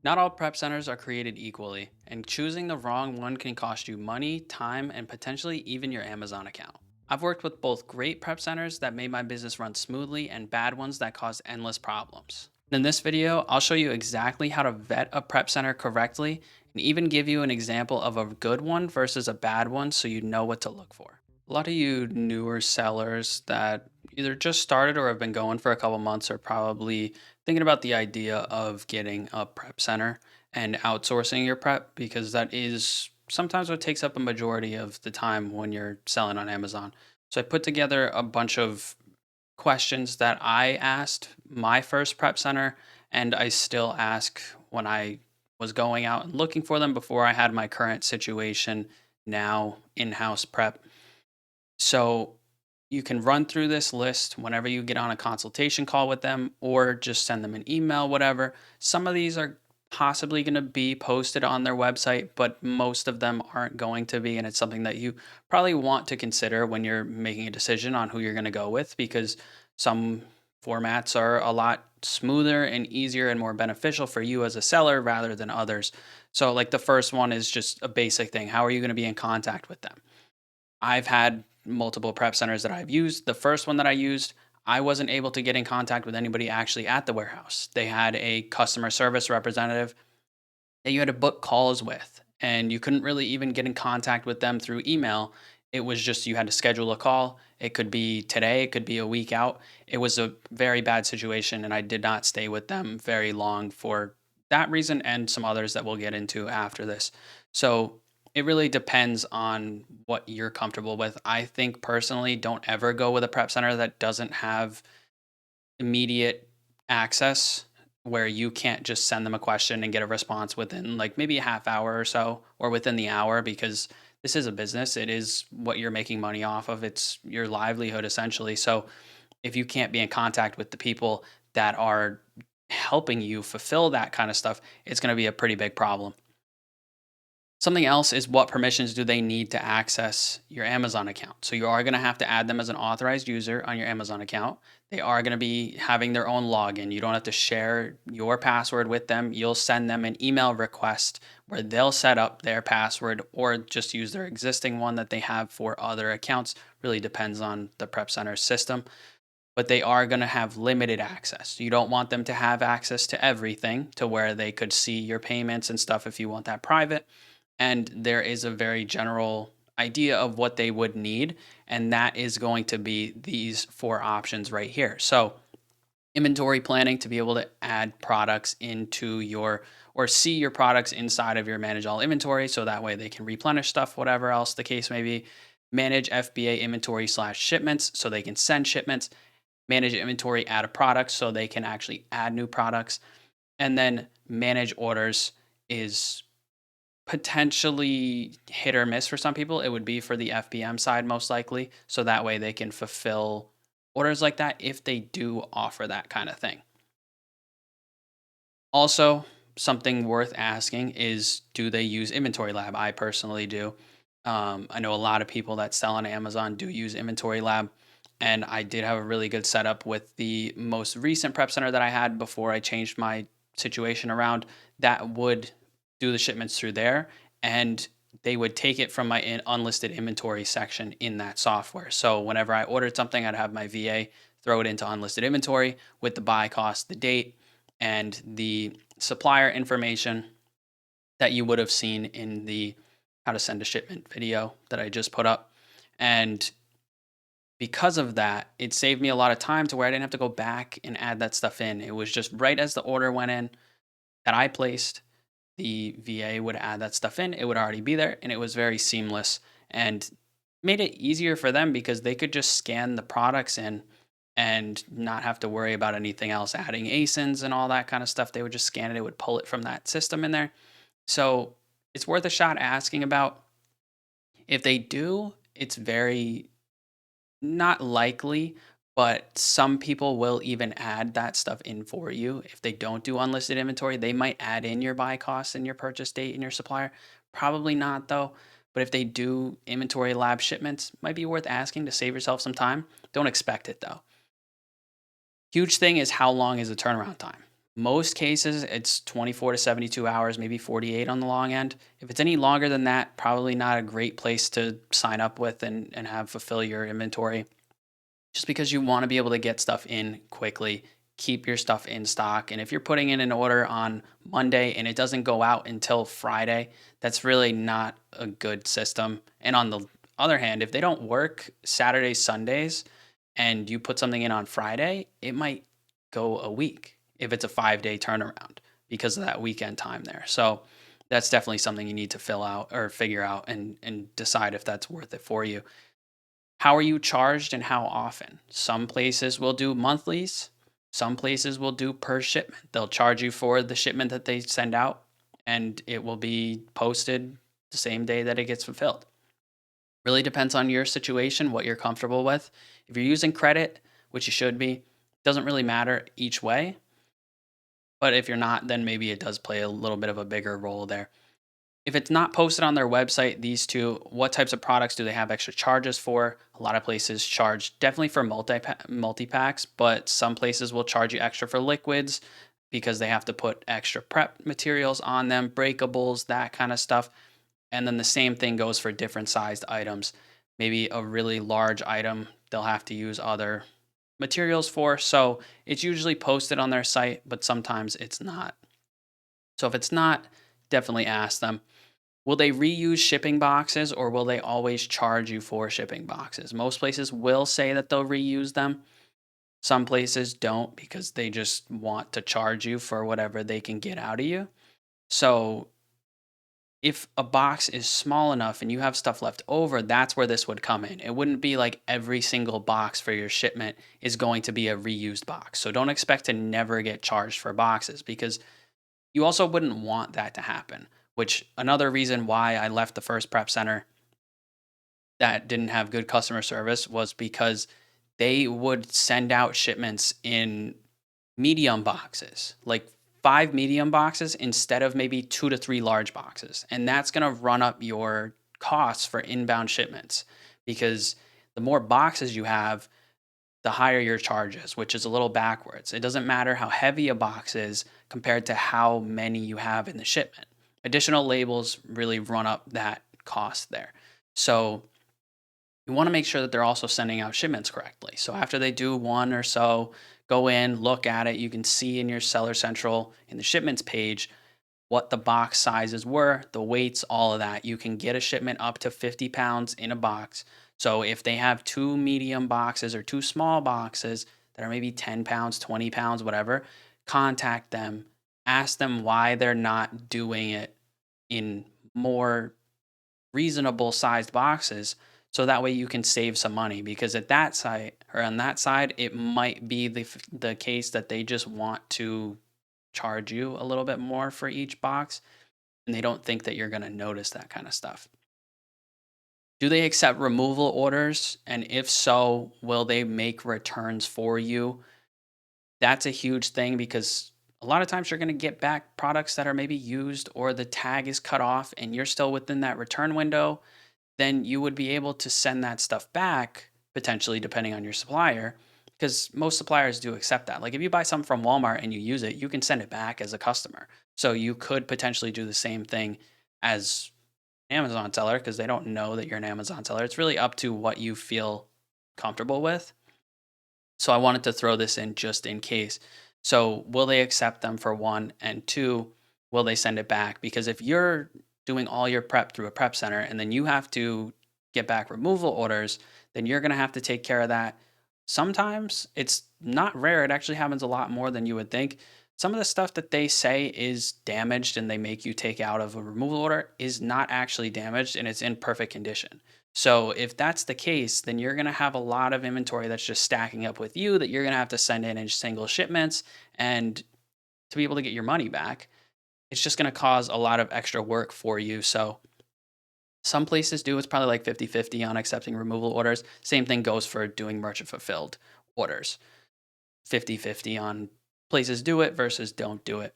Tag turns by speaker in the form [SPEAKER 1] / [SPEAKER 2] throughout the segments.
[SPEAKER 1] Not all prep centers are created equally, and choosing the wrong one can cost you money, time, and potentially even your Amazon account. I've worked with both great prep centers that made my business run smoothly and bad ones that caused endless problems. In this video, I'll show you exactly how to vet a prep center correctly and even give you an example of a good one versus a bad one so you know what to look for. A lot of you newer sellers that either just started or have been going for a couple months are probably thinking about the idea of getting a prep center and outsourcing your prep because that is sometimes what takes up a majority of the time when you're selling on Amazon. So I put together a bunch of questions that I asked my first prep center and I still ask when I was going out and looking for them before I had my current situation now in-house prep. So you can run through this list whenever you get on a consultation call with them or just send them an email, whatever. Some of these are possibly going to be posted on their website, but most of them aren't going to be. And it's something that you probably want to consider when you're making a decision on who you're going to go with because some formats are a lot smoother and easier and more beneficial for you as a seller rather than others. So, like the first one is just a basic thing. How are you going to be in contact with them? I've had multiple prep centers that I've used. The first one that I used, I wasn't able to get in contact with anybody actually at the warehouse. They had a customer service representative that you had to book calls with, and you couldn't really even get in contact with them through email. It was just you had to schedule a call. It could be today, it could be a week out. It was a very bad situation, and I did not stay with them very long for that reason and some others that we'll get into after this. So it really depends on what you're comfortable with. I think personally, don't ever go with a prep center that doesn't have immediate access where you can't just send them a question and get a response within like maybe a half hour or so or within the hour because this is a business. It is what you're making money off of. It's your livelihood essentially. So if you can't be in contact with the people that are helping you fulfill that kind of stuff, it's going to be a pretty big problem. Something else is what permissions do they need to access your Amazon account? So you are going to have to add them as an authorized user on your Amazon account. They are going to be having their own login. You don't have to share your password with them. You'll send them an email request where they'll set up their password or just use their existing one that they have for other accounts. Really depends on the prep center system, but they are going to have limited access. You don't want them to have access to everything to where they could see your payments and stuff if you want that private, and there is a very general idea of what they would need, and that is going to be these four options right here. So inventory planning to be able to add products into your or see your products inside of your manage all inventory so that way they can replenish stuff, whatever else the case may be. Manage FBA inventory slash shipments so they can send shipments. Manage inventory, add a product so they can actually add new products. And then manage orders is potentially hit or miss for some people. It would be for the FBM side most likely. So that way they can fulfill orders like that if they do offer that kind of thing. Also, something worth asking is do they use Inventory Lab? I personally do. I know a lot of people that sell on Amazon do use Inventory Lab. And I did have a really good setup with the most recent prep center that I had before I changed my situation around that would do the shipments through there. And they would take it from my unlisted inventory section in that software. So whenever I ordered something, I'd have my VA throw it into unlisted inventory with the buy cost, the date, and the supplier information that you would have seen in the how to send a shipment video that I just put up. And because of that, it saved me a lot of time to where I didn't have to go back and add that stuff in. It was just right as the order went in that I placed, the VA would add that stuff in. It would already be there and it was very seamless and made it easier for them because they could just scan the products in and not have to worry about anything else, adding ASINs and all that kind of stuff. They would just scan it, it would pull it from that system in there. So it's worth a shot asking about. If they do, it's very not likely, but some people will even add that stuff in for you. If they don't do unlisted inventory, they might add in your buy costs and your purchase date and your supplier. Probably not though. But if they do inventory lab shipments, might be worth asking to save yourself some time. Don't expect it though. Huge thing is how long is the turnaround time? Most cases, it's 24 to 72 hours, maybe 48 on the long end. If it's any longer than that, probably not a great place to sign up with and have fulfill your inventory, just because you want to be able to get stuff in quickly, keep your stuff in stock. And if you're putting in an order on Monday and it doesn't go out until Friday, that's really not a good system. And on the other hand, if they don't work Saturdays, Sundays, and you put something in on Friday, it might go a week if it's a 5 day turnaround because of that weekend time there. So that's definitely something you need to fill out or figure out and decide if that's worth it for you. How are you charged and how often? Some places will do monthlies, some places will do per shipment. They'll charge you for the shipment that they send out and it will be posted the same day that it gets fulfilled. Really depends on your situation, what you're comfortable with. If you're using credit, which you should be, doesn't really matter each way. But if you're not, then maybe it does play a little bit of a bigger role there. If it's not posted on their website, these two, what types of products do they have extra charges for? A lot of places charge definitely for multi packs, but some places will charge you extra for liquids because they have to put extra prep materials on them, breakables, that kind of stuff. And then the same thing goes for different sized items. Maybe a really large item, they'll have to use other materials for. So it's usually posted on their site, but sometimes it's not. So if it's not, definitely ask them. Will they reuse shipping boxes or will they always charge you for shipping boxes? Most places will say that they'll reuse them. Some places don't because they just want to charge you for whatever they can get out of you. So if a box is small enough and you have stuff left over, that's where this would come in. It wouldn't be like every single box for your shipment is going to be a reused box. So don't expect to never get charged for boxes because you also wouldn't want that to happen, which another reason why I left the first prep center that didn't have good customer service was because they would send out shipments in medium boxes, like 5 medium boxes instead of maybe 2 to 3 large boxes. And that's going to run up your costs for inbound shipments because the more boxes you have, the higher your charges, which is a little backwards. It doesn't matter how heavy a box is compared to how many you have in the shipment. Additional labels really run up that cost there. So you want to make sure that they're also sending out shipments correctly. So after they do one or so, go in, look at it. You can see in your Seller Central in the shipments page what the box sizes were, the weights, all of that. You can get a shipment up to 50 pounds in a box. So if they have 2 medium boxes or 2 small boxes that are maybe 10 pounds, 20 pounds, whatever, contact them, ask them why they're not doing it in more reasonable sized boxes so that way you can save some money because at that site or on that side it might be the case that they just want to charge you a little bit more for each box and they don't think that you're going to notice that kind of stuff. Do they accept removal orders, and if so, will they make returns for you? That's a huge thing because a lot of times you're going to get back products that are maybe used or the tag is cut off and you're still within that return window. Then you would be able to send that stuff back potentially depending on your supplier because most suppliers do accept that. Like if you buy something from Walmart and you use it, you can send it back as a customer. So you could potentially do the same thing as Amazon seller because they don't know that you're an Amazon seller. It's really up to what you feel comfortable with. So I wanted to throw this in just in case. So will they accept them for one? And two, will they send it back? Because if you're doing all your prep through a prep center and then you have to get back removal orders, then you're going to have to take care of that. Sometimes it's not rare. It actually happens a lot more than you would think. Some of the stuff that they say is damaged and they make you take out of a removal order is not actually damaged and it's in perfect condition. So if that's the case, then you're going to have a lot of inventory that's just stacking up with you that you're going to have to send in single shipments. And to be able to get your money back, it's just going to cause a lot of extra work for you. So some places do. It's probably like 50-50 on accepting removal orders. Same thing goes for doing merchant fulfilled orders. 50-50 on places do it versus don't do it.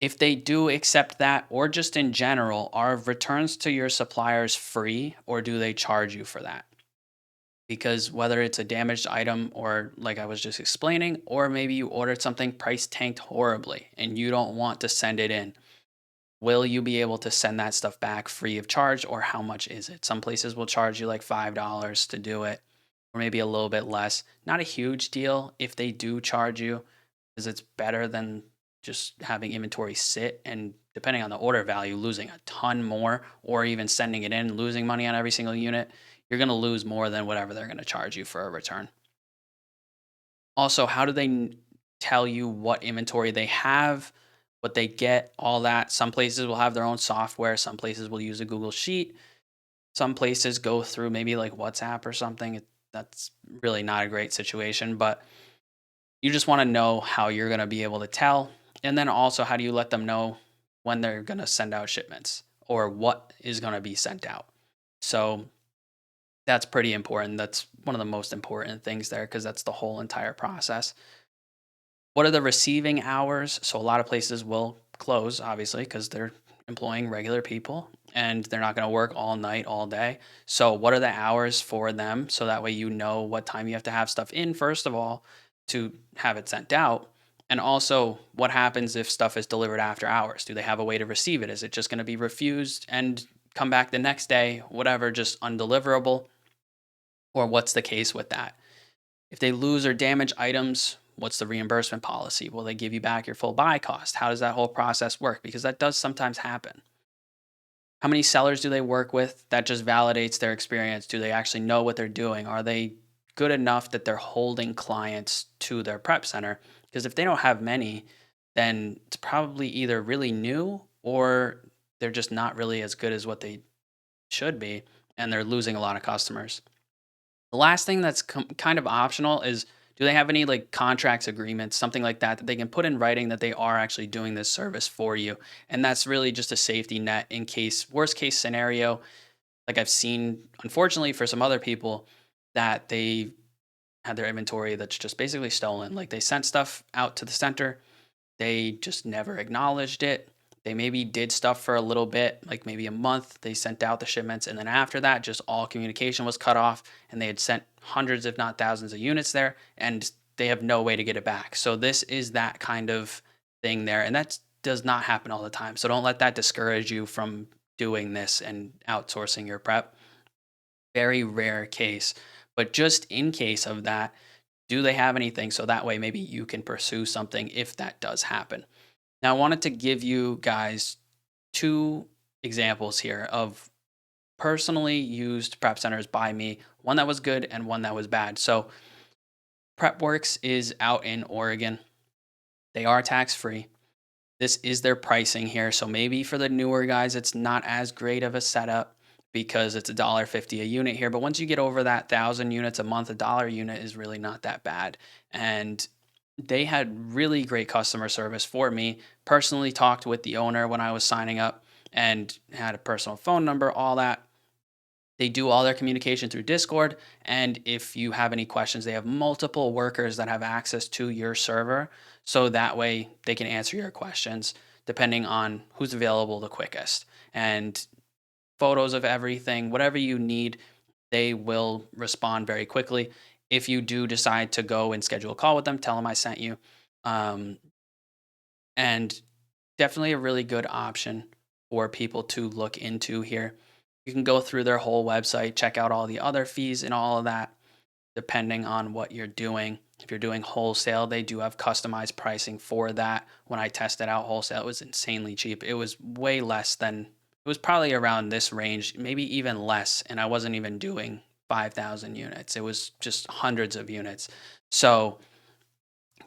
[SPEAKER 1] If they do accept that, or just in general, are returns to your suppliers free or do they charge you for that? because whether it's a damaged item or like I was just explaining, or maybe you ordered something price tanked horribly and you don't want to send it in, will you be able to send that stuff back free of charge, or how much is it? Some places will charge you like $5 to do it, or maybe a little bit less. Not a huge deal if they do charge you, because it's better than just having inventory sit and, depending on the order value, losing a ton more, or even sending it in, losing money on every single unit. You're going to lose more than whatever they're going to charge you for a return. Also, how do they tell you what inventory they have, what they get, all that? Some places will have their own software, some places will use a Google Sheet, some places go through maybe like WhatsApp or something. That's really not a great situation, but you just want to know how you're going to be able to tell. And then also, how do you let them know when they're going to send out shipments or what is going to be sent out? So that's pretty important. That's one of the most important things there, because that's the whole entire process. What are the receiving hours? So a lot of places will close, obviously, because they're employing regular people and they're not going to work all night, all day. So what are the hours for them? So that way you know what time you have to have stuff in, first of all, to have it sent out. And also, what happens if stuff is delivered after hours? Do they have a way to receive it? Is it just going to be refused and come back the next day, whatever, just undeliverable? Or what's the case with that? If they lose or damage items, what's the reimbursement policy? Will they give you back your full buy cost? How does that whole process work? Because that does sometimes happen. How many sellers do they work with? That just validates their experience. Do they actually know what they're doing? Are they good enough that they're holding clients to their prep center? Because if they don't have many, then it's probably either really new or they're just not really as good as what they should be, and they're losing a lot of customers. The last thing that's kind of optional is, do they have any like contracts, agreements, something like that that they can put in writing that they are actually doing this service for you? And that's really just a safety net in case, worst case scenario, like I've seen, unfortunately, for some other people, that they had their inventory that's just basically stolen. Like they sent stuff out to the center, they just never acknowledged it. They maybe did stuff for a little bit, like maybe a month. They sent out the shipments, and then after that, just all communication was cut off. And they had sent hundreds, if not thousands, of units there, and they have no way to get it back. So this is that kind of thing there, and that does not happen all the time. So don't let that discourage you from doing this and outsourcing your prep. Very rare case, but just in case of that, do they have anything? So that way, maybe you can pursue something if that does happen. Now, I wanted to give you guys two examples here of personally used prep centers by me, one that was good and one that was bad. So, PrepWorks is out in Oregon. They are tax free. This is their pricing here. So, maybe for the newer guys, it's not as great of a setup because it's $1.50 a unit here. But once you get over that 1,000 units a month, $1 unit is really not that bad. And they had really great customer service for me. Personally talked with the owner when I was signing up and had a personal phone number, all that. They do all their communication through Discord. And if you have any questions, they have multiple workers that have access to your server. So that way they can answer your questions depending on who's available the quickest. And photos of everything, whatever you need, they will respond very quickly. If you do decide to go and schedule a call with them, tell them I sent you. Um, and definitely a really good option for people to look into here. You can go through their whole website, check out all the other fees and all of that, depending on what you're doing. If you're doing wholesale, they do have customized pricing for that. When I tested out wholesale, it was insanely cheap. It was way less than, it was probably around this range, maybe even less. And I wasn't even doing 5,000 units, it was just hundreds of units. So,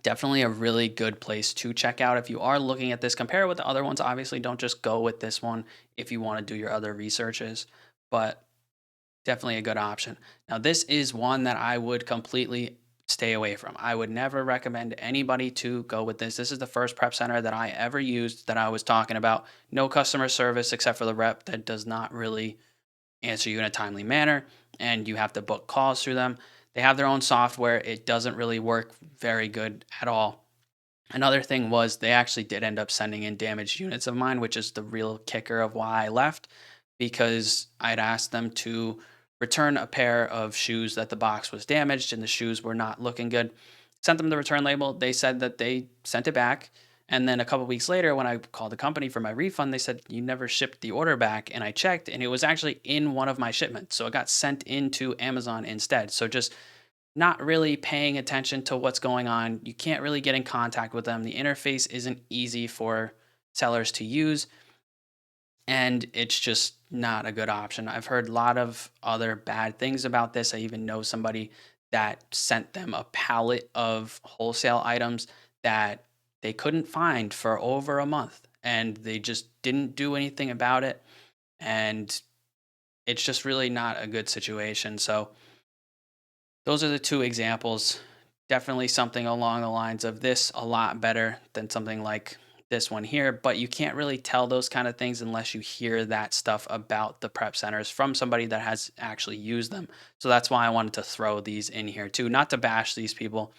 [SPEAKER 1] definitely a really good place to check out if you are looking at this. Compare it with the other ones. Obviously, don't just go with this one if you want to do your other researches, but definitely a good option. Now, this is one that I would completely stay away from. I would never recommend anybody to go with this. This is the first prep center that I ever used that I was talking about. No customer service except for the rep that does not really answer you in a timely manner, and you have to book calls through them. They have their own software. It doesn't really work very good at all. Another thing was they actually did end up sending in damaged units of mine, which is the real kicker of why I left, because I'd asked them to return a pair of shoes that the box was damaged and the shoes were not looking good. Sent them the return label. They said that they sent it back. And then a couple weeks later, when I called the company for my refund, they said, you never shipped the order back. And I checked and it was actually in one of my shipments. So it got sent into Amazon instead. So just not really paying attention to what's going on. You can't really get in contact with them. The interface isn't easy for sellers to use. And it's just not a good option. I've heard a lot of other bad things about this. I even know somebody that sent them a pallet of wholesale items that they couldn't find for over a month and they just didn't do anything about it. And it's just really not a good situation. So, those are the two examples. Definitely something along the lines of this a lot better than something like this one here, but you can't really tell those kind of things unless you hear that stuff about the prep centers from somebody that has actually used them. So that's why I wanted to throw these in here too, not to bash these people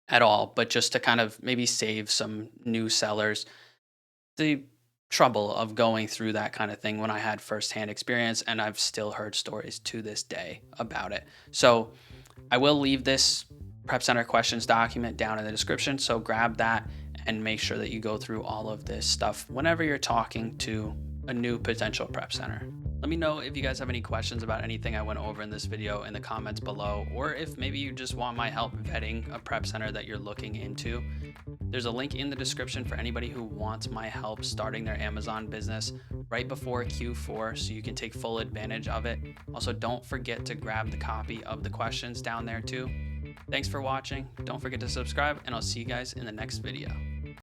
[SPEAKER 1] at all, but just to kind of maybe save some new sellers the trouble of going through that kind of thing when I had firsthand experience, and I've still heard stories to this day about it. So I will leave this Prep Center questions document down in the description. So grab that and make sure that you go through all of this stuff whenever you're talking to a new potential prep center. Let me know if you guys have any questions about anything I went over in this video in the comments below, or if maybe you just want my help vetting a prep center that you're looking into. There's a link in the description for anybody who wants my help starting their Amazon business right before Q4 so you can take full advantage of it. Also, don't forget to grab the copy of the questions down there too. Thanks for watching. Don't forget to subscribe, and I'll see you guys in the next video.